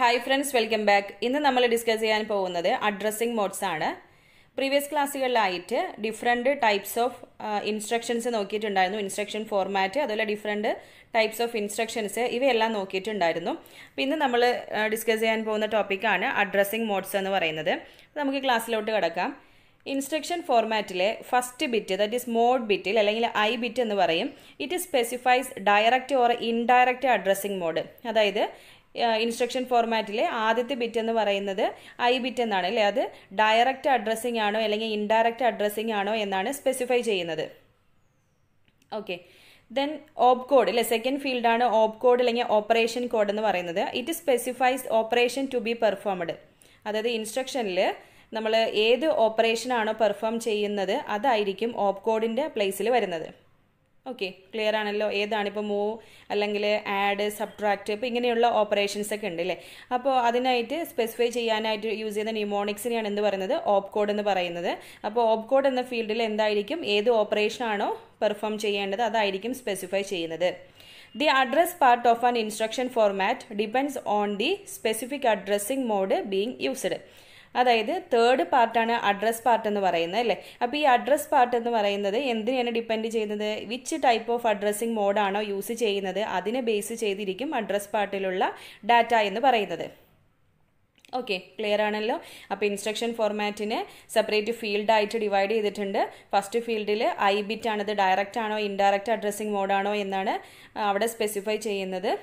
Hi friends, welcome back. ഇന്ന് നമ്മൾ discuss ചെയ്യാൻ പോകുന്നത് അഡ്രസ്സിംഗ് മോഡ്സ് ആണ്. പ്രീവിയസ് ക്ലാസ്സുകളിലായിട്ട് ഡിഫറെൻറ്റ് ടൈപ്സ് ഓഫ് ഇൻസ്ട്രക്ഷൻസ് നോക്കിയിട്ടുണ്ടായിരുന്നു. ഇൻസ്ട്രക്ഷൻ ഫോർമാറ്റ്, അതുപോലെ ഡിഫറെൻറ്റ് ടൈപ്സ് ഓഫ് ഇൻസ്ട്രക്ഷൻസ് ഇവയെല്ലാം നോക്കിയിട്ടുണ്ടായിരുന്നു. അപ്പോൾ ഇന്ന് നമ്മൾ ഡിസ്കസ് ചെയ്യാൻ പോകുന്ന ടോപ്പിക്കാണ് അഡ്രസ്സിംഗ് മോഡ്സ് എന്ന് പറയുന്നത്. നമുക്ക് ക്ലാസ്സിലോട്ട് കിടക്കാം. ഇൻസ്ട്രക്ഷൻ ഫോർമാറ്റിലെ first bit, that is mode ബിറ്റിൽ അല്ലെങ്കിൽ ഐ ബിറ്റ് എന്ന് പറയും. It specifies direct or indirect addressing mode. അതായത് ഇൻസ്ട്രക്ഷൻ ഫോർമാറ്റിലെ ആദ്യത്തെ ബിറ്റ് എന്ന് പറയുന്നത് ഐ ബിറ്റ് എന്നാണ് അല്ലേ. അത് ഡയറക്റ്റ് അഡ്രസ്സിംഗ് ആണോ അല്ലെങ്കിൽ ഇൻഡയറക്റ്റ് അഡ്രസ്സിംഗ് ആണോ എന്നാണ് സ്പെസിഫൈ ചെയ്യുന്നത്. ഓക്കെ, ദെൻ ഓപ് കോഡ് അല്ലെ, സെക്കൻഡ് ഫീൽഡാണ് ഓപ് കോഡ് അല്ലെങ്കിൽ ഓപ്പറേഷൻ കോഡ് എന്ന് പറയുന്നത്. It specifies operation to be performed. അതായത് ഇൻസ്ട്രക്ഷനിൽ നമ്മൾ ഏത് ഓപ്പറേഷൻ ആണോ പെർഫോം ചെയ്യുന്നത് അതായിരിക്കും ഓപ് കോഡിൻ്റെ പ്ലേസിൽ വരുന്നത്. ഓക്കെ, ക്ലിയർ ആണല്ലോ. ഏതാണ് ഇപ്പോൾ മൂവ് അല്ലെങ്കിൽ ആഡ്, സബ്ട്രാക്ട്, ഇപ്പോൾ ഇങ്ങനെയുള്ള ഓപ്പറേഷൻസ് ഒക്കെ ഉണ്ട് അല്ലേ. അപ്പോൾ അതിനായിട്ട് സ്പെസിഫൈ ചെയ്യാനായിട്ട് യൂസ് ചെയ്യുന്ന ന്യൂമോണിക്സിനെയാണ് എന്ത് പറയുന്നത്, ഓപ് കോഡ് എന്ന് പറയുന്നത്. അപ്പോൾ ഓപ് കോഡ് എന്ന ഫീൽഡിൽ എന്തായിരിക്കും, ഏത് ഓപ്പറേഷൻ ആണോ പെർഫോം ചെയ്യേണ്ടത് അതായിരിക്കും സ്പെസിഫൈ ചെയ്യുന്നത്. The address part of an instruction format depends on the specific addressing mode being used. അതായത് തേർഡ് പാർട്ടാണ് അഡ്രസ് പാർട്ട് എന്ന് പറയുന്നത് അല്ലേ. അപ്പോൾ ഈ അഡ്രസ് പാർട്ട് എന്ന് പറയുന്നത് എന്തിനാണ് ഡിപ്പെൻഡ് ചെയ്യുന്നത്, വിച്ച് ടൈപ്പ് ഓഫ് അഡ്രസ്സിംഗ് മോഡാണോ യൂസ് ചെയ്യുന്നത് അതിനെ ബേസ് ചെയ്തിരിക്കും അഡ്രസ് പാർട്ടിലുള്ള ഡാറ്റ എന്ന് പറയുന്നത്. ഓക്കെ, ക്ലിയർ ആണല്ലോ. അപ്പോൾ ഇൻസ്ട്രക്ഷൻ ഫോർമാറ്റിനെ സെപ്പറേറ്റ് ഫീൽഡായിട്ട് ഡിവൈഡ് ചെയ്തിട്ടുണ്ട്. ഫസ്റ്റ് ഫീൽഡിൽ ഐ ബിറ്റ് ആണത് ഡയറക്റ്റ് ആണോ ഇൻഡയറക്റ്റ് അഡ്രസ്സിംഗ് മോഡാണോ എന്നാണ് അവിടെ സ്പെസിഫൈ ചെയ്യുന്നത്.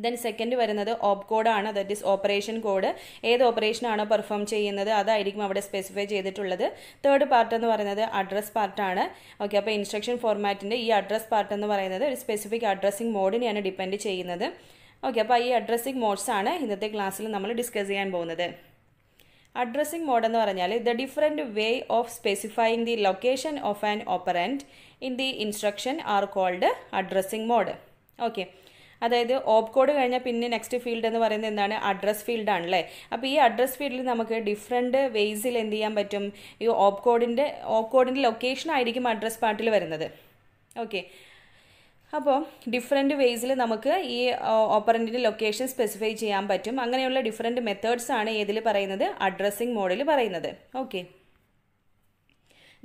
ദെൻ സെക്കൻഡ് വരുന്നത് ഓപ് കോഡാണ്, ദാറ്റ് ഈസ് ഓപ്പറേഷൻ കോഡ്. ഏത് ഓപ്പറേഷനാണോ പെർഫോം ചെയ്യുന്നത് അതായിരിക്കും അവിടെ സ്പെസിഫൈ ചെയ്തിട്ടുള്ളത്. തേർഡ് പാർട്ട് എന്ന് പറയുന്നത് അഡ്രസ് പാർട്ടാണ്. ഓക്കെ, അപ്പോൾ ഇൻസ്ട്രക്ഷൻ ഫോർമാറ്റിൻ്റെ ഈ അഡ്രസ് പാർട്ട് എന്ന് പറയുന്നത് ഒരു സ്പെസിഫിക് അഡ്രസ്സിംഗ് മോഡിനെയാണ് ഡിപ്പെൻഡ് ചെയ്യുന്നത്. ഓക്കെ, അപ്പോൾ ഈ അഡ്രസ്സിംഗ് മോഡ്സ് ആണ് ഇന്നത്തെ ക്ലാസ്സിൽ നമ്മൾ ഡിസ്കസ് ചെയ്യാൻ പോകുന്നത്. അഡ്രസ്സിംഗ് മോഡ് എന്ന് പറഞ്ഞാൽ the different way of specifying the location of an operand in the instruction are called addressing mode. Okay, അതായത് ഓപ് കോഡ് കഴിഞ്ഞാൽ പിന്നെ നെക്സ്റ്റ് ഫീൽഡ് എന്ന് പറയുന്നത് എന്താണ്, അഡ്രസ് ഫീൽഡ് ആണല്ലേ. അപ്പോൾ ഈ അഡ്രസ് ഫീൽഡിൽ നമുക്ക് ഡിഫറെൻറ്റ് വേസിൽ എന്ത് ചെയ്യാൻ പറ്റും, ഈ ഓപ് കോഡിൻ്റെ ലൊക്കേഷൻ ആയിരിക്കും അഡ്രസ് പാർട്ടിൽ വരുന്നത്. ഓക്കെ, അപ്പോൾ ഡിഫറെൻറ്റ് വേസിൽ നമുക്ക് ഈ ഓപ്പറൻറ്റിൻ്റെ ലൊക്കേഷൻ സ്പെസിഫൈ ചെയ്യാൻ പറ്റും. അങ്ങനെയുള്ള ഡിഫറെൻറ്റ് മെത്തേഡ്സ് ആണ് ഏതിൽ പറയുന്നത്, അഡ്രസ്സിംഗ് മോഡിൽ പറയുന്നത്. Okay,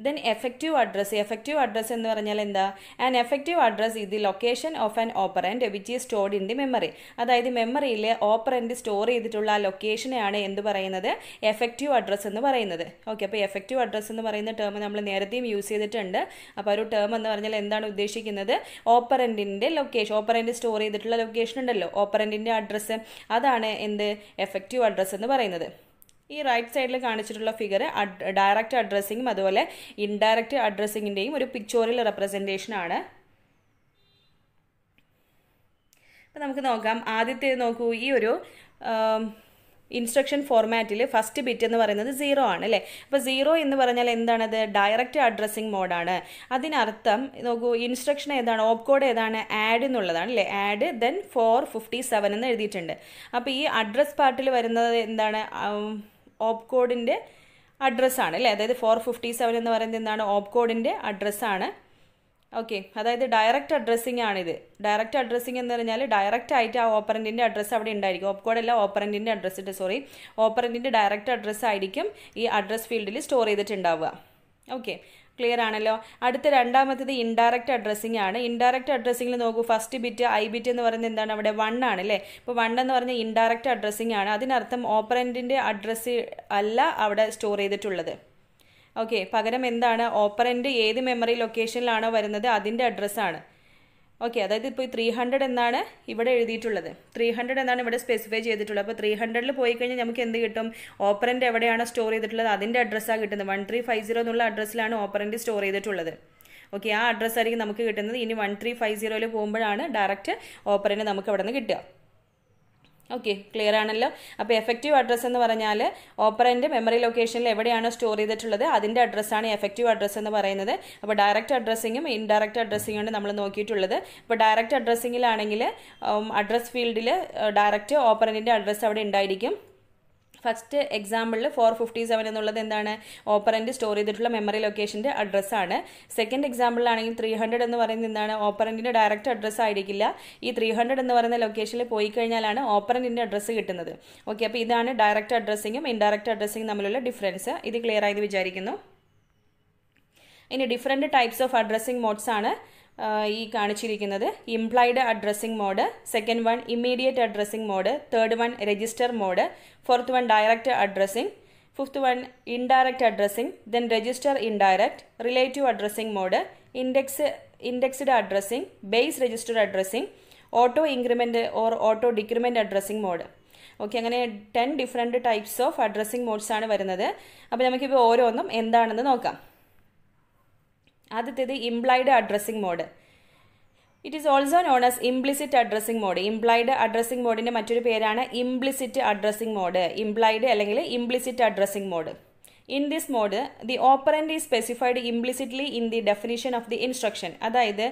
then effective address. Effective address എന്ന് പറഞ്ഞാൽ എന്താ, ആൻ എഫക്റ്റീവ് അഡ്രസ് ഇത് the location of an operant which is stored in the memory. അതായത് മെമ്മറിയിൽ ഓപ്പറൻറ്റ് സ്റ്റോർ ചെയ്തിട്ടുള്ള ആ ലൊക്കേഷനെയാണ് എന്ത് പറയുന്നത്, എഫക്റ്റീവ് അഡ്രസ് എന്ന് പറയുന്നത്. ഓക്കെ, അപ്പോൾ എഫക്റ്റീവ് അഡ്രസ് എന്ന് പറയുന്ന ടേം നമ്മൾ നേരത്തെയും യൂസ് ചെയ്തിട്ടുണ്ട്. അപ്പോൾ ഒരു ടേം എന്ന് പറഞ്ഞാൽ എന്താണ് ഉദ്ദേശിക്കുന്നത്, ഓപ്പറൻറ്റിൻ്റെ ലൊക്കേഷൻ, ഓപ്പറൻറ്റ് സ്റ്റോർ ചെയ്തിട്ടുള്ള ലൊക്കേഷൻ ഉണ്ടല്ലോ, ഓപ്പറൻറ്റിൻ്റെ അഡ്രസ്സ്, അതാണ് എന്ത് എഫക്റ്റീവ് അഡ്രസ് എന്ന് പറയുന്നത്. ഈ റൈറ്റ് സൈഡിൽ കാണിച്ചിട്ടുള്ള ഫിഗർ ഡയറക്റ്റ് അഡ്രസ്സിങ്ങും അതുപോലെ ഇൻഡയറക്റ്റ് അഡ്രസ്സിങ്ങിൻ്റെയും ഒരു പിക്ചോറിയൽ റെപ്രസെൻറ്റേഷൻ ആണ്. അപ്പം നമുക്ക് നോക്കാം. ആദ്യത്തെ നോക്കൂ, ഈ ഒരു ഇൻസ്ട്രക്ഷൻ ഫോർമാറ്റിൽ ഫസ്റ്റ് ബിറ്റ് എന്ന് പറയുന്നത് 0 ആണ് അല്ലേ. അപ്പോൾ 0 എന്ന് പറഞ്ഞാൽ എന്താണത്, ഡയറക്റ്റ് അഡ്രസ്സിംഗ് മോഡാണ്. അതിനർത്ഥം നോക്കൂ, ഇൻസ്ട്രക്ഷൻ ഏതാണ്, ഓപ് കോഡ് ഏതാണ്, ആഡ് എന്നുള്ളതാണ് അല്ലേ. ആഡ് ദെൻ 457 എന്ന് എഴുതിയിട്ടുണ്ട്. അപ്പോൾ ഈ അഡ്രസ് പാർട്ടിൽ വരുന്നത് എന്താണ്, ഓപ് കോഡിൻ്റെ അഡ്രസ്സാണ് അല്ലേ. അതായത് 457 എന്ന് പറയുന്നത് എന്താണ്, ഓപ് കോഡിൻ്റെ അഡ്രസ്സാണ്. ഓക്കെ, അതായത് ഡയറക്റ്റ് അഡ്രസ്സിംഗ് ആണിത്. ഡയറക്റ്റ് അഡ്രസ്സിംഗ് എന്ന് പറഞ്ഞാൽ ഡയറക്റ്റ് ആയിട്ട് ആ ഓപ്പറൻറ്റിൻ്റെ അഡ്രസ്സ് അവിടെ ഉണ്ടായിരിക്കും. ഓപ് കോഡല്ല, ഓപ്പറൻറ്റിൻ്റെ അഡ്രസ്സ്, ഓപ്പറൻറ്റിൻ്റെ ഡയറക്റ്റ് അഡ്രസ്സ് ആയിരിക്കും ഈ അഡ്രസ് ഫീൽഡിൽ സ്റ്റോർ ചെയ്തിട്ടുണ്ടാവുക. ഓക്കെ, ക്ലിയർ ആണല്ലോ. അടുത്ത രണ്ടാമത്തേത് ഇൻഡയറക്റ്റ് അഡ്രസ്സിംഗ് ആണ്. ഇൻഡയറക്റ്റ് അഡ്രസ്സിംഗിൽ നോക്കൂ, ഫസ്റ്റ് ബിറ്റ് ഐ ബിറ്റ് എന്ന് പറയുന്നത് എന്താണ്, അവിടെ 1 ആണ് അല്ലേ. ഇപ്പോൾ 1 എന്ന് പറഞ്ഞാൽ ഇൻഡയറക്റ്റ് അഡ്രസ്സിംഗ് ആണ്. അതിനർത്ഥം ഓപ്പറൻറ്റിൻ്റെ അഡ്രസ്സ് അല്ല അവിടെ സ്റ്റോർ ചെയ്തിട്ടുള്ളത്. ഓക്കെ, പകരം എന്താണ്, ഓപ്പറൻറ്റ് ഏത് മെമ്മറി ലൊക്കേഷനിലാണോ വരുന്നത് അതിൻ്റെ അഡ്രസ്സാണ്. ഓക്കെ, അതായത് ഇപ്പോൾ 300 എന്നാണ് ഇവിടെ എഴുതിയിട്ടുള്ളത്, 300 എന്നാണ് ഇവിടെ സ്പെസിഫൈ ചെയ്തിട്ടുള്ളത്. അപ്പോൾ 300ൽ പോയി കഴിഞ്ഞാൽ നമുക്ക് എന്ത് കിട്ടും, ഓപ്പറൻറ്റ് എവിടെയാണോ സ്റ്റോർ ചെയ്തിട്ടുള്ളത് അതിൻ്റെ അഡ്രസ്സാണ് കിട്ടുന്നത്. 1350 എന്നുള്ള അഡ്രസ്സിലാണ് ഓപ്പറൻറ്റ് സ്റ്റോർ ചെയ്തിട്ടുള്ളത്. ഓക്കെ, ആ അഡ്രസ്സായിരിക്കും നമുക്ക് കിട്ടുന്നത്. ഇനി 1350 പോകുമ്പോഴാണ് ഡയറക്റ്റ് ഓപ്പറൻറ്റ് നമുക്ക് അവിടെ നിന്ന് കിട്ടുക. ഓക്കെ, ക്ലിയർ ആണല്ലോ. അപ്പോൾ എഫക്റ്റീവ് അഡ്രസ്സ് എന്ന് പറഞ്ഞാൽ ഓപ്പറൻറ്റ് മെമ്മറി ലൊക്കേഷനിൽ എവിടെയാണോ സ്റ്റോർ ചെയ്തിട്ടുള്ളത് അതിൻ്റെ അഡ്രസ്സാണ് എഫക്റ്റീവ് അഡ്രസ്സ് എന്ന് പറയുന്നത്. അപ്പോൾ ഡയറക്റ്റ് അഡ്രസ്സിങ്ങും ഇൻഡയറക്റ്റ് അഡ്രസ്സിങ്ങുമാണ് നമ്മൾ നോക്കിയിട്ടുള്ളത്. ഇപ്പോൾ ഡയറക്റ്റ് അഡ്രസ്സിങ്ങിലാണെങ്കിൽ അഡ്രസ് ഫീൽഡിൽ ഡയറക്റ്റ് ഓപ്പറൻറ്റിൻ്റെ അഡ്രസ്സ് അവിടെ ഉണ്ടായിരിക്കും. ഫസ്റ്റ് എക്സാമ്പിളിൽ 457 എന്നുള്ളത് എന്താണ്, ഓപ്പറൻറ്റ് സ്റ്റോർ ചെയ്തിട്ടുള്ള മെമ്മറി ലൊക്കേഷൻ്റെ അഡ്രസ്സാണ്. സെക്കൻഡ് എക്സാമ്പിളിലാണെങ്കിൽ 300 എന്ന് പറയുന്നത് എന്താണ്, ഓപ്പറൻറ്റിൻ്റെ ഡയറക്റ്റ് അഡ്രസ്സ് ആയിരിക്കില്ല. ഈ 300 എന്ന് പറയുന്ന ലൊക്കേഷനിൽ പോയി കഴിഞ്ഞാലാണ് ഓപ്പറൻറ്റിൻ്റെ അഡ്രസ്സ് കിട്ടുന്നത്. ഓക്കെ, അപ്പോൾ ഇതാണ് ഡയറക്റ്റ് അഡ്രസ്സിങ്ങും ഇൻഡയറക്റ്റ് അഡ്രസ്സിങ്ങും തമ്മിലുള്ള ഡിഫറൻസ്. ഇത് ക്ലിയർ ആയെന്ന് വിചാരിക്കുന്നു. ഇനി different types of addressing modes ആണ് ഈ കാണിച്ചിരിക്കുന്നത്. Implied addressing mode, second one immediate addressing mode, third one register mode, fourth one direct addressing, fifth one indirect addressing, then register indirect, relative addressing mode, indexed addressing, base register addressing, auto increment or auto decrement addressing mode. Okay, അങ്ങനെ 10 different types of addressing modes ആണ് വരുന്നത്. അപ്പോൾ നമുക്കിപ്പോൾ ഓരോന്നും എന്താണെന്ന് നോക്കാം. ആദ്യത്തേത് implied addressing mode. It is also known as implicit addressing mode. Implied addressing മോഡിന്റെ മറ്റൊരു പേരാണ് ഇംപ്ലിസിറ്റ് അഡ്രസ്സിംഗ് മോഡ്. ഇംപ്ലൈഡ് അല്ലെങ്കിൽ implicit addressing mode. In this mode the operand is specified implicitly in the definition of the instruction. അതായത്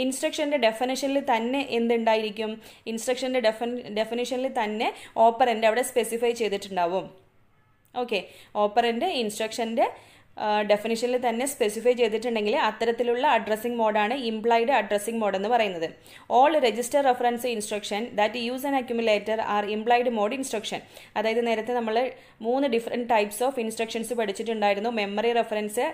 ഇൻസ്ട്രക്ഷൻ്റെ ഡെഫിനിഷനിൽ തന്നെ എന്തുണ്ടായിരിക്കും, ഇൻസ്ട്രക്ഷൻ്റെ ഡെഫിനിഷനിൽ തന്നെ operant അവിടെ specify ചെയ്തിട്ടുണ്ടാവും. ഓക്കെ, ഓപ്പറൻറ്റ് ഇൻസ്ട്രക്ഷൻ്റെ ഡെഫിനിഷനിൽ തന്നെ സ്പെസിഫൈ ചെയ്തിട്ടുണ്ടെങ്കിൽ അത്തരത്തിലുള്ള അഡ്രസ്സിംഗ് മോഡാണ് ഇംപ്ലൈഡ് അഡ്രസ്സിംഗ് മോഡ് എന്ന് പറയുന്നത്. All register reference instruction that use an accumulator are implied mode instruction. അതായത് നേരത്തെ നമ്മൾ 3 ഡിഫറെൻറ്റ് ടൈപ്സ് ഓഫ് ഇൻസ്ട്രക്ഷൻസ് പഠിച്ചിട്ടുണ്ടായിരുന്നു. മെമ്മറി റെഫറൻസ്,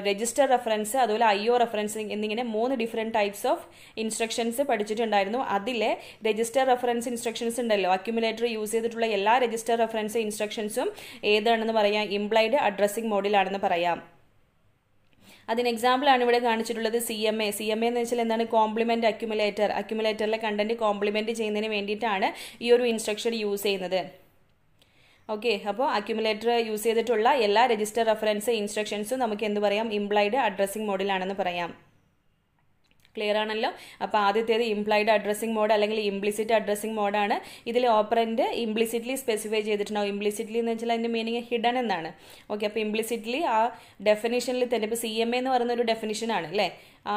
രജിസ്റ്റർ റെഫറൻസ്, അതുപോലെ IO റെഫറൻസ് എന്നിങ്ങനെ 3 ഡിഫറെൻറ്റ് ടൈപ്സ് ഓഫ് ഇൻസ്ട്രക്ഷൻസ് പഠിച്ചിട്ടുണ്ടായിരുന്നു. അതിലെ രജിസ്റ്റർ റെഫറൻസ് ഇൻസ്ട്രക്ഷൻസ് ഉണ്ടല്ലോ, അക്യുമുലേറ്റർ യൂസ് ചെയ്തിട്ടുള്ള എല്ലാ രജിസ്റ്റർ റെഫറൻസ് ഇൻസ്ട്രക്ഷൻസും ഏതാണെന്ന് പറയാം, ഇംപ്ലൈഡ് അഡ്രസ്സിംഗ് മോഡിലാണെന്ന് പറയാം. അതിന് എക്സാമ്പിളാണ് ഇവിടെ കാണിച്ചിട്ടുള്ളത് CMA. CMA എന്ന് വെച്ചാൽ എന്താണ്, കോംപ്ലിമെൻറ്റ് അക്യുമുലേറ്റർ. അക്യുമുലേറ്ററിലെ കണ്ടന്റ് കോംപ്ലിമെൻറ്റ് ചെയ്യുന്നതിന് വേണ്ടിയിട്ടാണ് ഈ ഒരു ഇൻസ്ട്രക്ഷൻ യൂസ് ചെയ്യുന്നത്. ഓക്കെ, അപ്പോൾ അക്യുമുലേറ്റർ യൂസ് ചെയ്തിട്ടുള്ള എല്ലാ രജിസ്റ്റർ റെഫറൻസ് ഇൻസ്ട്രക്ഷൻസും നമുക്ക് എന്ത് പറയാം, ഇംപ്ലൈഡ് അഡ്രസ്സിംഗ് മോഡിലാണെന്ന് പറയാം. ക്ലിയർ ആണല്ലോ. അപ്പോൾ ആദ്യത്തേത് ഇംപ്ലൈഡ് അഡ്രസ്സിംഗ് മോഡ് അല്ലെങ്കിൽ ഇംപ്ലിസിറ്റ് അഡ്രസ്സിംഗ് മോഡാണ്. ഇതിൽ ഓപ്പറൻറ്റ് ഇംപ്ലിസിറ്റ്ലി സ്പെസിഫൈ ചെയ്തിട്ടുണ്ടാവും. ഇംപ്ലിസിറ്റ്ലി എന്ന് വെച്ചാൽ അതിൻ്റെ മീനിങ് ഹിഡൻ എന്നാണ്. ഓക്കെ, അപ്പോൾ ഇംപ്ലിസിറ്റ്ലി ആ ഡെഫിനിഷനിൽ തന്നെ, ഇപ്പോൾ CMA എന്ന് പറയുന്ന ഒരു ഡെഫിനിഷനാണ് അല്ലേ, ആ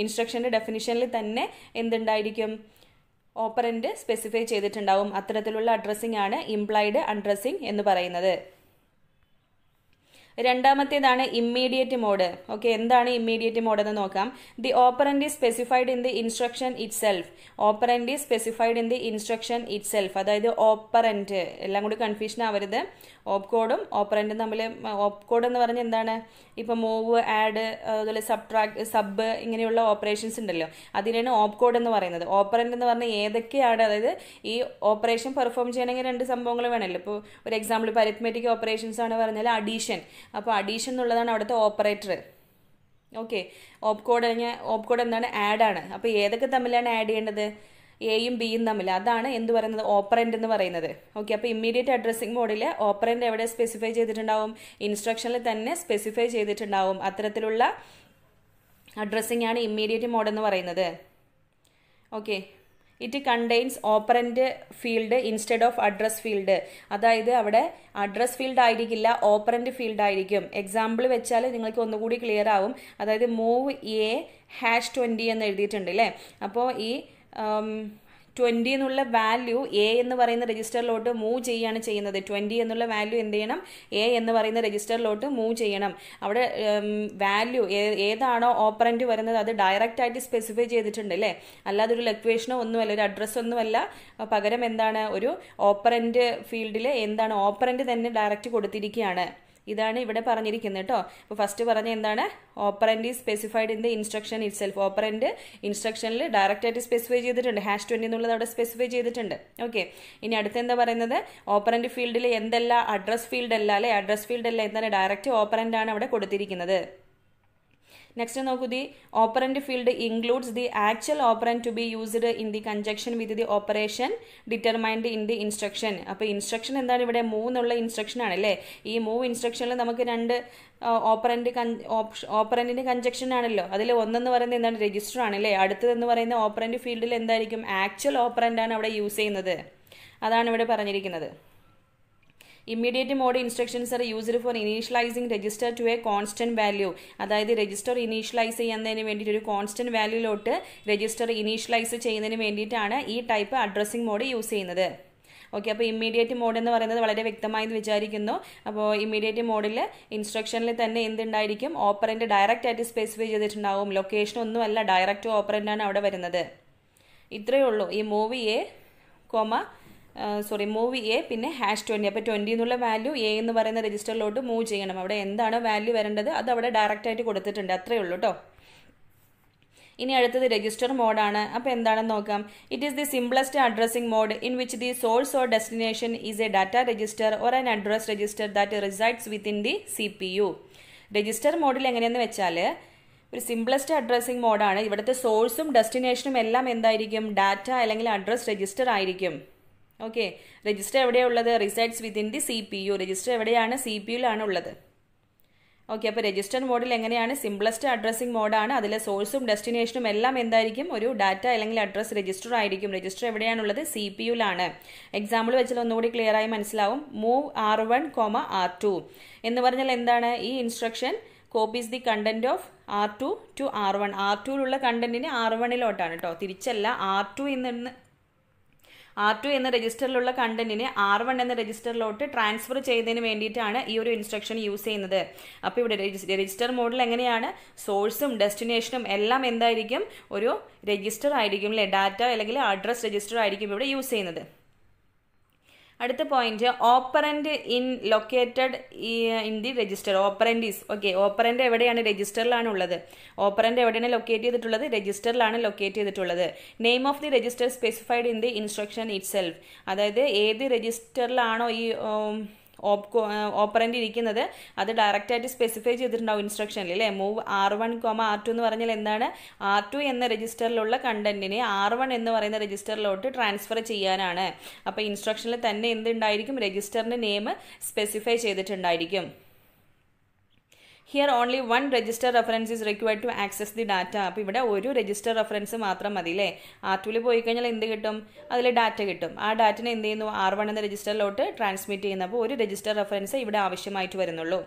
ഇൻസ്ട്രക്ഷൻ്റെ ഡെഫിനിഷനിൽ തന്നെ എന്തുണ്ടായിരിക്കും, ഓപ്പറൻറ്റ് സ്പെസിഫൈ ചെയ്തിട്ടുണ്ടാവും. അത്തരത്തിലുള്ള അഡ്രസ്സിംഗ് ആണ് ഇംപ്ലൈഡ് അഡ്രസ്സിംഗ് എന്ന് പറയുന്നത്. രണ്ടാമത്തേതാണ് ഇമ്മീഡിയറ്റ് മോഡ്. ഓക്കെ, എന്താണ് ഇമ്മീഡിയറ്റ് മോഡ് എന്ന് നോക്കാം. The operand is specified in the instruction itself. Operant is specified in the instruction itself. അതായത് ഓപ്പറൻറ്റ്, എല്ലാം കൂടി കൺഫ്യൂഷൻ ആവരുത്. ഓപ്കോഡും ഓപ്പറൻറ്റും തമ്മിൽ, ഓപ്കോഡ് എന്ന് പറഞ്ഞാൽ എന്താണ്, ഇപ്പോൾ മൂവ്, ആഡ്, അതുപോലെ സബ്ട്രാക്ട്, സബ് ഇങ്ങനെയുള്ള ഓപ്പറേഷൻസ് ഉണ്ടല്ലോ, അതിനാണ് ഓപ്കോഡ് എന്ന് പറയുന്നത്. ഓപ്പറൻറ്റ് എന്ന് പറഞ്ഞാൽ ഏതൊക്കെയാണ്, അതായത് ഈ ഓപ്പറേഷൻ പെർഫോം ചെയ്യണമെങ്കിൽ 2 സംഭവങ്ങൾ വേണമല്ലോ. ഇപ്പോൾ ഒരു എക്സാമ്പിൾ, ഇപ്പോൾ അരിത്മെറ്റിക് ഓപ്പറേഷൻസ് ആണ് പറഞ്ഞാൽ അഡീഷൻ. അപ്പോൾ അഡീഷൻ എന്നുള്ളതാണ് അവിടുത്തെ ഓപ്പറേറ്റർ. ഓക്കെ, ഓപ്കോഡ് എന്താണ്, ആഡ് ആണ്. അപ്പോൾ ഏതൊക്കെ തമ്മിലാണ് ആഡ് ചെയ്യേണ്ടത്, എയും ബിയും തമ്മിൽ, അതാണ് എന്ത് പറയുന്നത്, ഓപ്പറൻറ്റ് എന്ന് പറയുന്നത്. ഓക്കെ, അപ്പോൾ ഇമ്മീഡിയറ്റ് അഡ്രസ്സിംഗ് മോഡിൽ ഓപ്പറൻറ്റ് എവിടെ സ്പെസിഫൈ ചെയ്തിട്ടുണ്ടാവും, ഇൻസ്ട്രക്ഷനിൽ തന്നെ സ്പെസിഫൈ ചെയ്തിട്ടുണ്ടാവും. അത്തരത്തിലുള്ള അഡ്രസ്സിംഗ് ആണ് ഇമ്മീഡിയറ്റ് മോഡ് എന്ന് പറയുന്നത്. Okay, it contains operant field instead of address field. അതായത് അവിടെ അഡ്രസ് ഫീൽഡ് ആയിരിക്കില്ല, ഓപ്പറൻറ്റ് ഫീൽഡ് ആയിരിക്കും. എക്സാമ്പിൾ വെച്ചാൽ നിങ്ങൾക്ക് ഒന്നുകൂടി ക്ലിയർ ആവും. അതായത് മൂവ് A#20 എന്ന് എഴുതിയിട്ടുണ്ട് അല്ലേ. അപ്പോൾ ഈ 20 എന്നുള്ള വാല്യൂ A എന്ന് പറയുന്ന രജിസ്റ്ററിലോട്ട് മൂവ് ചെയ്യുകയാണ് ചെയ്യുന്നത്. 20 എന്നുള്ള വാല്യൂ എന്ത് ചെയ്യണം, A എന്ന് പറയുന്ന രജിസ്റ്ററിലോട്ട് മൂവ് ചെയ്യണം. അവിടെ വാല്യൂ ഏതാണോ ഓപ്പറൻറ്റ് വരുന്നത് അത് ഡയറക്റ്റ് ആയിട്ട് സ്പെസിഫൈ ചെയ്തിട്ടുണ്ട് അല്ലേ, അല്ലാതെ ഒരു ലൊക്കേഷനോ ഒന്നുമല്ല, ഒരു അഡ്രസ്സ് ഒന്നുമല്ല. പകരം എന്താണ്, ഒരു ഓപ്പറൻറ്റ് ഫീൽഡിൽ എന്താണ്, ഓപ്പറൻറ്റ് തന്നെ ഡയറക്റ്റ് കൊടുത്തിരിക്കുകയാണ്. ഇതാണ് ഇവിടെ പറഞ്ഞിരിക്കുന്നത് കേട്ടോ. അപ്പോൾ ഫസ്റ്റ് പറഞ്ഞ എന്താണ്, operand is specified in the instruction itself. Operand ഇൻസ്ട്രക്ഷനിൽ ഡയറക്റ്റ് ആയിട്ട് സ്പെസിഫൈ ചെയ്തിട്ടുണ്ട്, #20 എന്നുള്ളത് അവിടെ സ്പെസിഫൈ ചെയ്തിട്ടുണ്ട്. ഓക്കെ, ഇനി അടുത്ത് എന്താ പറയുന്നത്, ഓപ്പറൻറ്റ് ഫീൽഡിൽ എന്തല്ല, അഡ്രസ് ഫീൽഡ് അല്ല അല്ലേ, അഡ്രസ് ഫീൽഡ് അല്ല, എന്താണ്, ഡയറക്റ്റ് ഓപ്പറൻറ്റ് ആണ് അവിടെ കൊടുത്തിരിക്കുന്നത്. നെക്സ്റ്റ് നോക്കൂ, the operand field includes the actual operand to be used in the conjunction with the operation determined in the instruction. അപ്പോൾ ഇൻസ്ട്രക്ഷൻ എന്താണ്, ഇവിടെ മൂവ് എന്നുള്ള ഇൻസ്ട്രക്ഷൻ ആണല്ലേ. ഈ മൂവ് ഇൻസ്ട്രക്ഷനിൽ നമുക്ക് 2 ഓപ്പറൻറ്റിൻ്റെ കൺജക്ഷൻ ആണല്ലോ. അതിൽ ഒന്നെന്ന് പറയുന്നത് എന്താണ്, രജിസ്റ്റർ ആണല്ലേ. അടുത്തതെന്ന് പറയുന്ന ഓപ്പറൻറ്റ് ഫീൽഡിൽ എന്തായിരിക്കും, ആക്ച്വൽ ഓപ്പറൻ്റ് ആണ് അവിടെ യൂസ് ചെയ്യുന്നത്. അതാണ് ഇവിടെ പറഞ്ഞിരിക്കുന്നത്. Immediate mode instructions are used for initializing register to a constant value. അതായത് രജിസ്റ്റർ ഇനീഷ്യലൈസ് ചെയ്യുന്നതിന് വേണ്ടിയിട്ട് ഒരു കോൺസ്റ്റന്റ് വാല്യൂലോട്ട് രജിസ്റ്റർ ഇനീഷ്യലൈസ് ചെയ്യുന്നതിന് വേണ്ടിയിട്ടാണ് ഈ ടൈപ്പ് അഡ്രസ്സിംഗ് മോഡ് യൂസ് ചെയ്യുന്നത്. ഓക്കെ, അപ്പോൾ ഇമ്മീഡിയറ്റ് മോഡ് എന്ന് പറയുന്നത് വളരെ വ്യക്തമായി വിചാരിക്കുന്നു. അപ്പോൾ ഇമ്മീഡിയറ്റ് മോഡിൽ ഇൻസ്ട്രക്ഷനിൽ തന്നെ എന്തുണ്ടായിരിക്കും, ഓപ്പറൻറ്റ് ഡയറക്റ്റ് ആയിട്ട് സ്പെസിഫൈ ചെയ്തിട്ടുണ്ടാവും. ലൊക്കേഷൻ ഒന്നുമല്ല, ഡയറക്റ്റ് ഓപ്പറൻ്റ് ആണ് അവിടെ വരുന്നത്. ഇത്രയേ ഉള്ളൂ. ഈ മൂവ് എ പിന്നെ #20. അപ്പോൾ 20 എന്നുള്ള വാല്യൂ എ എന്ന് പറയുന്ന രജിസ്റ്ററിലോട്ട് മൂവ് ചെയ്യണം. അവിടെ എന്താണ് വാല്യൂ വരേണ്ടത് അത് അവിടെ ഡയറക്റ്റ് ആയിട്ട് കൊടുത്തിട്ടുണ്ട്. അത്രയേ ഉള്ളൂ കേട്ടോ. ഇനി അടുത്തത് രജിസ്റ്റർ മോഡാണ്. അപ്പോൾ എന്താണെന്ന് നോക്കാം. It is the simplest addressing mode in which the source or destination is a data register or an address register that resides within the CPU. Register മോഡിൽ എങ്ങനെയെന്ന് വെച്ചാൽ ഒരു സിംപ്ലസ്റ്റ് അഡ്രസ്സിംഗ് മോഡാണ്. ഇവിടുത്തെ സോഴ്സും ഡെസ്റ്റിനേഷനും എല്ലാം എന്തായിരിക്കും, ഡാറ്റ അല്ലെങ്കിൽ അഡ്രസ് രജിസ്റ്റർ ആയിരിക്കും. ഓക്കെ, രജിസ്റ്റർ എവിടെയുള്ളത്, resides within the CPU. Register എവിടെയാണ്, CPU-ലാണ് ഉള്ളത്. ഓക്കെ, അപ്പോൾ രജിസ്റ്റർ മോഡിൽ എങ്ങനെയാണ്, സിംപ്ലസ്റ്റ് അഡ്രസ്സിംഗ് മോഡാണ്. അതിലെ സോഴ്സും ഡെസ്റ്റിനേഷനും എല്ലാം എന്തായിരിക്കും, ഒരു ഡാറ്റ അല്ലെങ്കിൽ അഡ്രസ് രജിസ്റ്റർ ആയിരിക്കും. രജിസ്റ്റർ എവിടെയാണുള്ളത്, CPU-ലാണ്. എക്സാമ്പിൾ വെച്ചാൽ ഒന്നുകൂടി ക്ലിയർ ആയി മനസ്സിലാവും. മൂവ് R1, R2 എന്ന് പറഞ്ഞാൽ എന്താണ്, ഈ instruction copies the content of R2 to R1. R2യിലുള്ള കണ്ടന്റിന് R1-ലോട്ടാണ് കേട്ടോ, തിരിച്ചല്ല. R2 എന്ന രജിസ്റ്ററിലുള്ള കണ്ടന്റിനെ R1 എന്ന രജിസ്റ്ററിലോട്ട് ട്രാൻസ്ഫർ ചെയ്തതിന് വേണ്ടിയിട്ടാണ് ഈ ഒരു ഇൻസ്ട്രക്ഷൻ യൂസ് ചെയ്യുന്നത്. അപ്പോൾ ഇവിടെ രജിസ്റ്റർ മോഡിൽ എങ്ങനെയാണ്, സോഴ്സും ഡെസ്റ്റിനേഷനും എല്ലാം എന്തായിരിക്കും, ഒരു രജിസ്റ്റർ ആയിരിക്കും അല്ലേ, ഡാറ്റ അല്ലെങ്കിൽ അഡ്രസ് രജിസ്റ്റർ ആയിരിക്കും ഇവിടെ യൂസ് ചെയ്യുന്നത്. അടുത്ത point, operand located in the register. Operand is, okay, operand എവിടെയാണ്, രജിസ്റ്ററിലാണ് ഉള്ളത്. ഓപ്പറൻറ്റ് എവിടെയാണ് ലൊക്കേറ്റ് ചെയ്തിട്ടുള്ളത്, രജിസ്റ്ററിലാണ് ലൊക്കേറ്റ് ചെയ്തിട്ടുള്ളത്. Name of the register specified in the instruction itself. അതായത് ഏത് രജിസ്റ്ററിലാണോ ഈ ഓപ്പറൻറ്റ് ഇരിക്കുന്നത് അത് ഡയറക്റ്റായിട്ട് സ്പെസിഫൈ ചെയ്തിട്ടുണ്ടാവും ഇൻസ്ട്രക്ഷനിൽ അല്ലേ. മൂവ് R1, R2 എന്ന് പറഞ്ഞാൽ എന്താണ്, R2 എന്ന രജിസ്റ്ററിലുള്ള കണ്ടന്റിനെ R1 എന്ന് പറയുന്ന രജിസ്റ്ററിലോട്ട് ട്രാൻസ്ഫർ ചെയ്യാനാണ്. അപ്പോൾ ഇൻസ്ട്രക്ഷനിൽ തന്നെ എന്തുണ്ടായിരിക്കും, രജിസ്റ്ററിൻ്റെ നെയിം സ്പെസിഫൈ ചെയ്തിട്ടുണ്ടായിരിക്കും. Here only one register reference is required to access the data. അപ്പോൾ ഇവിടെ ഒരു രജിസ്റ്റർ റെഫറൻസ് മാത്രം മതി അല്ലേ. R2-ൽ പോയി കഴിഞ്ഞാൽ എന്ത് കിട്ടും, അതിൽ ഡാറ്റ കിട്ടും. ആ ഡാറ്റനെ എന്ത് ചെയ്യുന്നു, R1 എന്ന രജിസ്റ്ററിലോട്ട് ട്രാൻസ്മിറ്റ് ചെയ്യുന്നു. അപ്പോൾ ഒരു രജിസ്റ്റർ റെഫറൻസ് ഇവിടെ ആവശ്യമായിട്ട് വരുന്നുള്ളൂ.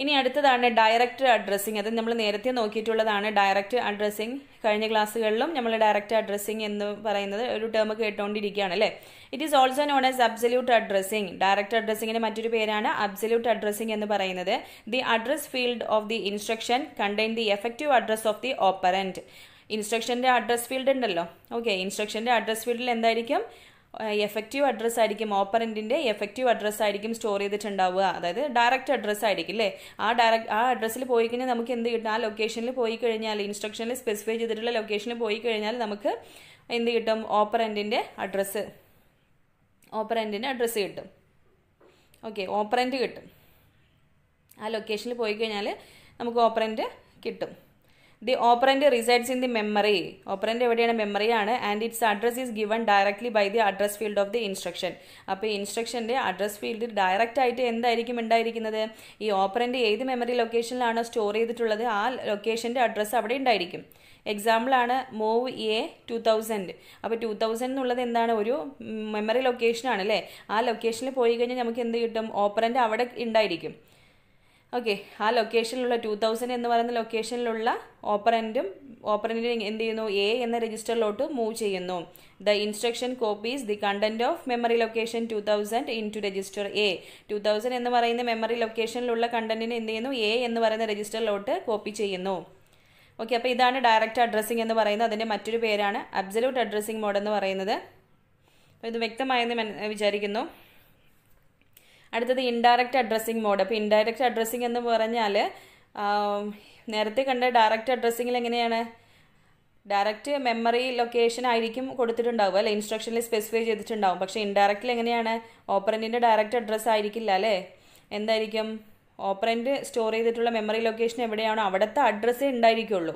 ഇനി അടുത്തതാണ് ഡയറക്റ്റ് അഡ്രസ്സിംഗ്. അത് നമ്മൾ നേരത്തെ നോക്കിയിട്ടുള്ളതാണ്. ഡയറക്റ്റ് അഡ്രസ്സിംഗ് കഴിഞ്ഞ ക്ലാസ്സുകളിലും നമ്മൾ ഡയറക്റ്റ് അഡ്രസ്സിംഗ് എന്ന് പറയുന്നത് ഒരു ടേം കേട്ടുകൊണ്ടിരിക്കുകയാണ് അല്ലേ. It is also known as absolute addressing. Direct അഡ്രസ്സിങ്ങിന്റെ മറ്റൊരു പേരാണ് അബ്സല്യൂട്ട് അഡ്രസ്സിംഗ് എന്ന് പറയുന്നത്. The address field of the instruction contain the effective address of the operand. ഇൻസ്ട്രക്ഷൻ്റെ അഡ്രസ് ഫീൽഡ് ഉണ്ടല്ലോ. ഓക്കെ, ഇൻസ്ട്രക്ഷൻ്റെ അഡ്രസ് ഫീൽഡിൽ എന്തായിരിക്കും, എഫക്റ്റീവ് അഡ്രസ് ആയിരിക്കും, ഓപ്പറൻറ്റിൻ്റെ എഫക്റ്റീവ് അഡ്രസ് ആയിരിക്കും സ്റ്റോർ ചെയ്തിട്ടുണ്ടാവുക. അതായത് ഡയറക്റ്റ് അഡ്രസ് ആയിരിക്കും അല്ലേ. ആ അഡ്രസ്സിൽ പോയി കഴിഞ്ഞാൽ നമുക്ക് എന്ത് കിട്ടും, ആ ലൊക്കേഷനിൽ പോയി കഴിഞ്ഞാൽ, ഇൻസ്ട്രക്ഷനിൽ സ്പെസിഫൈ ചെയ്തിട്ടുള്ള ലൊക്കേഷനിൽ പോയി കഴിഞ്ഞാൽ നമുക്ക് എന്ത് കിട്ടും, ഓപ്പറൻറ്റിൻ്റെ അഡ്രസ്സ് കിട്ടും. ഓക്കെ, ഓപ്പറൻറ്റ് കിട്ടും. ആ ലൊക്കേഷനിൽ പോയി കഴിഞ്ഞാൽ നമുക്ക് ഓപ്പറൻറ്റ് കിട്ടും. The operand resides in the memory. ഓപ്പറൻറ്റ് എവിടെയാണ്, മെമ്മറിയാണ്. And its address is given directly by the address field of the instruction. അപ്പോൾ ഇൻസ്ട്രക്ഷൻ്റെ അഡ്രസ് ഫീൽഡിൽ ഡയറക്റ്റ് ആയിട്ട് എന്തായിരിക്കും ഉണ്ടായിരിക്കുന്നത്, ഈ ഓപ്പറൻറ്റ് ഏത് മെമ്മറി ലൊക്കേഷനിലാണോ സ്റ്റോർ ചെയ്തിട്ടുള്ളത് ആ ലൊക്കേഷൻ്റെ അഡ്രസ്സ് അവിടെ ഉണ്ടായിരിക്കും. എക്സാമ്പിളാണ് മൂവ് A 2000. അപ്പോൾ 2000 എന്നുള്ളത് എന്താണ്, ഒരു മെമ്മറി ലൊക്കേഷനാണ് അല്ലേ. ആ ലൊക്കേഷനിൽ പോയി കഴിഞ്ഞാൽ നമുക്ക് എന്ത് കിട്ടും, ഓപ്പറൻറ്റ് അവിടെ ഉണ്ടായിരിക്കും. ഓക്കെ, ആ ലൊക്കേഷനിലുള്ള 2000 എന്ന് പറയുന്ന ലൊക്കേഷനിലുള്ള ഓപ്പറൻറ്റിനെ എന്ത് ചെയ്യുന്നു, A എന്ന രജിസ്റ്ററിലോട്ട് മൂവ് ചെയ്യുന്നു. The instruction copies the content of memory location 2000 into register A. 2000 എന്ന് പറയുന്ന മെമ്മറി ലൊക്കേഷനിലുള്ള കണ്ടന്റിനെ എന്ത് ചെയ്യുന്നു, A എന്ന് പറയുന്ന രജിസ്റ്ററിലോട്ട് കോപ്പി ചെയ്യുന്നു. ഓക്കെ, അപ്പോൾ ഇതാണ് ഡയറക്റ്റ് അഡ്രസ്സിംഗ് എന്ന് പറയുന്നത്. അതിൻ്റെ മറ്റൊരു പേരാണ് അബ്സല്യൂട്ട് അഡ്രസ്സിംഗ് മോഡ് എന്ന് പറയുന്നത്. അപ്പോൾ ഇത് വ്യക്തമായെന്ന് വിചാരിക്കുന്നു. അടുത്തത് ഇൻഡയറക്റ്റ് അഡ്രസ്സിംഗ് മോഡ്. അപ്പോൾ ഇൻഡയറക്റ്റ് അഡ്രസ്സിംഗ് എന്ന് പറഞ്ഞാൽ നേരത്തെ കണ്ട ഡയറക്റ്റ് അഡ്രസ്സിങ്ങിൽ എങ്ങനെയാണ്, ഡയറക്റ്റ് മെമ്മറി ലൊക്കേഷൻ ആയിരിക്കും കൊടുത്തിട്ടുണ്ടാവുക അല്ലേ, ഇൻസ്ട്രക്ഷനിൽ സ്പെസിഫൈ ചെയ്തിട്ടുണ്ടാവും. പക്ഷേ ഇൻഡയറക്റ്റിൽ എങ്ങനെയാണ്, ഓപ്പറൻറ്റിൻ്റെ ഡയറക്റ്റ് അഡ്രസ്സ് ആയിരിക്കില്ല അല്ലേ. എന്തായിരിക്കും, ഓപ്പറൻറ്റ് സ്റ്റോർ ചെയ്തിട്ടുള്ള മെമ്മറി ലൊക്കേഷൻ എവിടെയാണോ അവിടുത്തെ അഡ്രസ്സേ ഉണ്ടായിരിക്കുള്ളൂ.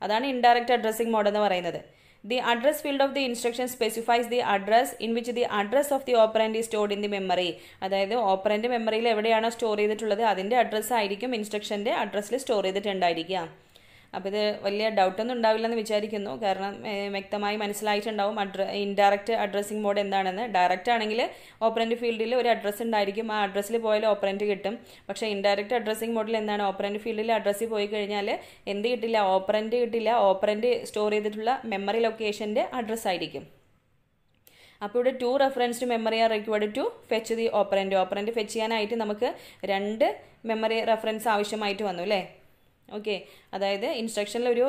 അതാണ് ഇൻഡയറക്റ്റ് അഡ്രസ്സിംഗ് മോഡ് എന്ന് പറയുന്നത്. The address field of the instruction specifies the address in which the address of the operand is stored in the memory. അതായത് ഓപ്പറൻറ്റ് മെമ്മറിയിൽ എവിടെയാണോ സ്റ്റോർ ചെയ്തിട്ടുള്ളത് അതിൻ്റെ അഡ്രസ്സ് ആയിരിക്കും ഇൻസ്ട്രക്ഷൻ്റെ അഡ്രസ്സിൽ സ്റ്റോർ ചെയ്തിട്ടുണ്ടായിരിക്കുക. അപ്പോൾ ഇത് വലിയ ഡൗട്ടൊന്നും ഉണ്ടാവില്ലെന്ന് വിചാരിക്കുന്നു. കാരണം വ്യക്തമായി മനസ്സിലായിട്ടുണ്ടാവും ഇൻഡയറക്റ്റ് അഡ്രസ്സിംഗ് മോഡ് എന്താണെന്ന്. ഡയറക്റ്റ് ആണെങ്കിൽ ഓപ്പറൻറ്റ് ഫീൽഡിൽ ഒരു അഡ്രസ്സ് ഉണ്ടായിരിക്കും, ആ അഡ്രസ്സിൽ പോയാൽ ഓപ്പറൻറ്റ് കിട്ടും. പക്ഷേ ഇൻഡയറക്റ്റ് അഡ്രസ്സിംഗ് മോഡിൽ എന്താണ്, ഓപ്പറൻറ്റ് ഫീൽഡിൽ അഡ്രസ്സിൽ പോയി കഴിഞ്ഞാൽ എന്ത് കിട്ടില്ല, ഓപ്പറൻറ്റ് കിട്ടില്ല. ഓപ്പറൻറ്റ് സ്റ്റോർ ചെയ്തിട്ടുള്ള മെമ്മറി ലൊക്കേഷൻ്റെ അഡ്രസ്സ് ആയിരിക്കും. അപ്പോൾ ഇവിടെ 2 reference to memory are required to fetch the operand. Operand fetch ചെയ്യാനായിട്ട് നമുക്ക് 2 മെമ്മറി റെഫറൻസ് ആവശ്യമായിട്ട് വന്നു അല്ലേ. ഓക്കെ, അതായത് ഇൻസ്ട്രക്ഷനിൽ ഒരു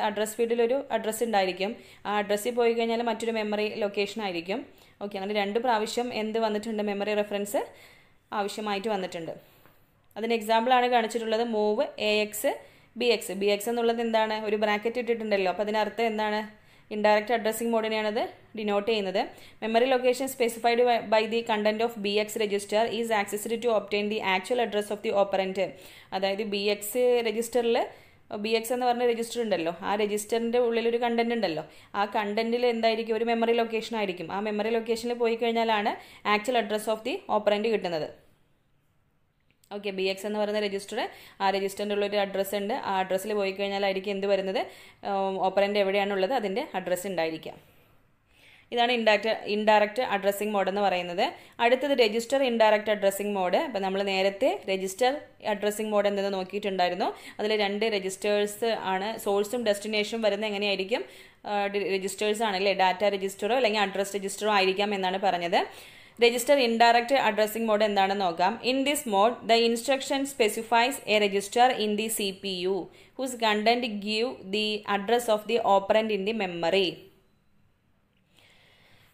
അഡ്രസ് ഫീൽഡിലൊരു അഡ്രസ്സ് ഉണ്ടായിരിക്കും. ആ അഡ്രസ്സിൽ പോയി കഴിഞ്ഞാൽ മറ്റൊരു മെമ്മറി ലൊക്കേഷൻ ആയിരിക്കും. ഓക്കെ, അങ്ങനെ 2 പ്രാവശ്യം എന്ത് വന്നിട്ടുണ്ട്, മെമ്മറി റെഫറൻസ് ആവശ്യമായിട്ട് വന്നിട്ടുണ്ട്. അതിന് എക്സാമ്പിളാണ് കാണിച്ചിട്ടുള്ളത് മൂവ് AX BX. BX എന്നുള്ളത് എന്താണ്, ഒരു ബ്രാക്കറ്റ് ഇട്ടിട്ടുണ്ടല്ലോ. അപ്പോൾ അതിനർത്ഥം എന്താണ്, ഇൻഡയറക്റ്റ് അഡ്രസ്സിംഗ് മോഡിനെയാണത് ഡിനോട്ട് ചെയ്യുന്നത്. Memory location specified by the content of BX register is accessed to obtain the actual address of the operand. അതായത് BX രജിസ്റ്ററിൽ BX എന്ന് പറഞ്ഞ രജിസ്റ്റർ ഉണ്ടല്ലോ, ആ രജിസ്റ്ററിൻ്റെ ഉള്ളിലൊരു കണ്ടന്റ് ഉണ്ടല്ലോ, ആ കണ്ടന്റിൽ എന്തായിരിക്കും, ഒരു മെമ്മറി ലൊക്കേഷൻ ആയിരിക്കും. ആ മെമ്മറി ലൊക്കേഷനിൽ പോയി കഴിഞ്ഞാലാണ് actual address of the operant കിട്ടുന്നത്. ഓക്കെ, BX എന്ന് പറയുന്ന രജിസ്റ്റർ, ആ രജിസ്റ്ററിൻ്റെ ഉള്ളൊരു അഡ്രസ്സ് ഉണ്ട്. ആ അഡ്രസ്സിൽ പോയി കഴിഞ്ഞാലായിരിക്കും എന്ത് വരുന്നത്, ഓപ്പറൻറ്റ് എവിടെയാണുള്ളത് അതിൻ്റെ അഡ്രസ്സ് ഉണ്ടായിരിക്കാം. ഇതാണ് ഇൻഡയറക്റ്റ് അഡ്രസ്സിംഗ് മോഡ് എന്ന് പറയുന്നത്. അടുത്തത് രജിസ്റ്റർ ഇൻഡയറക്റ്റ് അഡ്രസ്സിംഗ് മോഡ്. അപ്പോൾ നമ്മൾ നേരത്തെ രജിസ്റ്റർ അഡ്രസ്സിംഗ് മോഡ് എന്തെന്ന് നോക്കിയിട്ടുണ്ടായിരുന്നു. അതിൽ 2 രജിസ്റ്റേഴ്സ് ആണ്, സോഴ്സും ഡെസ്റ്റിനേഷനും വരുന്നത് എങ്ങനെയായിരിക്കും, രജിസ്റ്റേഴ്സ് ആണല്ലേ, ഡാറ്റ രജിസ്റ്ററോ അല്ലെങ്കിൽ അഡ്രസ് രജിസ്റ്ററോ ആയിരിക്കാം എന്നാണ് പറഞ്ഞത്. രജിസ്റ്റർ ഇൻഡയറക്റ്റ് അഡ്രസ്സിംഗ് മോഡ് എന്താണെന്ന് നോക്കാം. In this mode the instruction specifies a register in the CPU whose content give the address of the operand in the memory.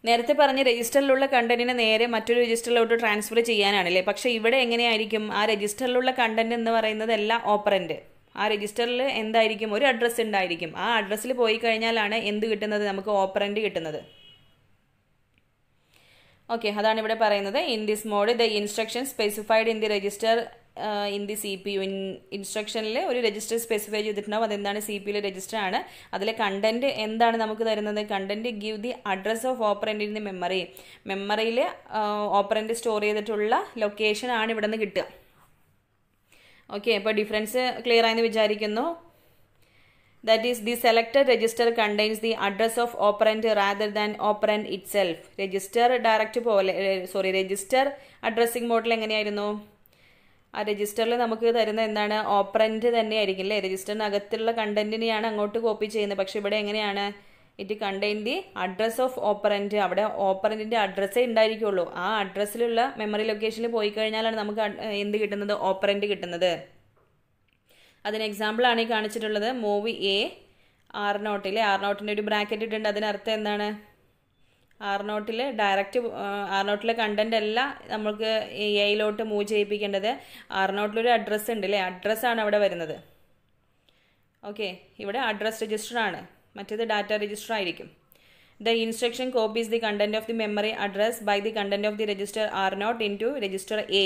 നേരത്തെ പറഞ്ഞ രജിസ്റ്ററിലുള്ള കണ്ടന്റിനെ നേരെ മറ്റൊരു രജിസ്റ്ററിലോട്ട് ട്രാൻസ്ഫർ ചെയ്യാനാണല്ലേ. പക്ഷേ ഇവിടെ എങ്ങനെയായിരിക്കും, ആ രജിസ്റ്ററിലുള്ള കണ്ടന്റ് എന്ന് പറയുന്നത് എല്ലാം ഓപ്പറൻറ്റ്. ആ രജിസ്റ്ററിൽ എന്തായിരിക്കും, ഒരു അഡ്രസ്സ് ഉണ്ടായിരിക്കും. ആ അഡ്രസ്സിൽ പോയി കഴിഞ്ഞാലാണ് എന്ത് കിട്ടുന്നത്, നമുക്ക് ഓപ്പറൻറ്റ് കിട്ടുന്നത്. ഓക്കെ, അതാണ് ഇവിടെ പറയുന്നത്. In this mode the instruction specified in the register in the CPU. ഇൻസ്ട്രക്ഷനിൽ ഒരു രജിസ്റ്റർ സ്പെസിഫൈ ചെയ്തിട്ടുണ്ടാവും, അതെന്താണ്, CPU രജിസ്റ്റർ ആണ്. അതിലെ കണ്ടന്റ് എന്താണ് നമുക്ക് തരുന്നത്, content give the address of operant in the memory. മെമ്മറിയിൽ ഓപ്പറൻറ്റ് സ്റ്റോർ ചെയ്തിട്ടുള്ള ലൊക്കേഷൻ ആണ് ഇവിടെ നിന്ന് കിട്ടുക. ഓക്കെ, അപ്പോൾ ഡിഫറൻസ് ക്ലിയർ ആയെന്ന് വിചാരിക്കുന്നു. That is, the selected register contains the address of operand rather than operand itself. Register direct പോലെ രജിസ്റ്റർ അഡ്രസ്സിംഗ് മോഡിൽ എങ്ങനെയായിരുന്നു, ആ രജിസ്റ്ററിൽ നമുക്ക് തരുന്ന എന്താണ്, ഓപ്പറൻറ്റ് തന്നെയായിരിക്കും അല്ലേ. രജിസ്റ്ററിനകത്തുള്ള കണ്ടന്റിനെയാണ് അങ്ങോട്ട് കോപ്പി ചെയ്യുന്നത്. പക്ഷെ ഇവിടെ എങ്ങനെയാണ്, it contain the address of operant. അവിടെ ഓപ്പറൻറ്റിൻ്റെ അഡ്രസ്സേ ഉണ്ടായിരിക്കുള്ളൂ. ആ അഡ്രസ്സിലുള്ള മെമ്മറി ലൊക്കേഷനിൽ പോയി കഴിഞ്ഞാലാണ് നമുക്ക് എന്ത് കിട്ടുന്നത്, ഓപ്പറൻറ്റ് കിട്ടുന്നത്. അതിന് എക്സാമ്പിളാണ് ഈ കാണിച്ചിട്ടുള്ളത്. Move R0. R0ൻ്റെ ഒരു ബ്രാക്കറ്റ് ഇട്ടുണ്ട്. അതിനർത്ഥം എന്താണ്, R0 ഡയറക്റ്റ് R0 കണ്ടന്റ് അല്ല നമുക്ക് എയിലോട്ട് മൂവ് ചെയ്യിപ്പിക്കേണ്ടത്. R0 അഡ്രസ്സ് ഉണ്ട് അല്ലേ, അഡ്രസ്സാണ് അവിടെ വരുന്നത്. ഓക്കെ, ഇവിടെ അഡ്രസ് രജിസ്റ്റർ ആണ്, മറ്റേത് ഡാറ്റ രജിസ്റ്റർ ആയിരിക്കും. The instruction copies the content of the memory address by the content of the register R0 into register A.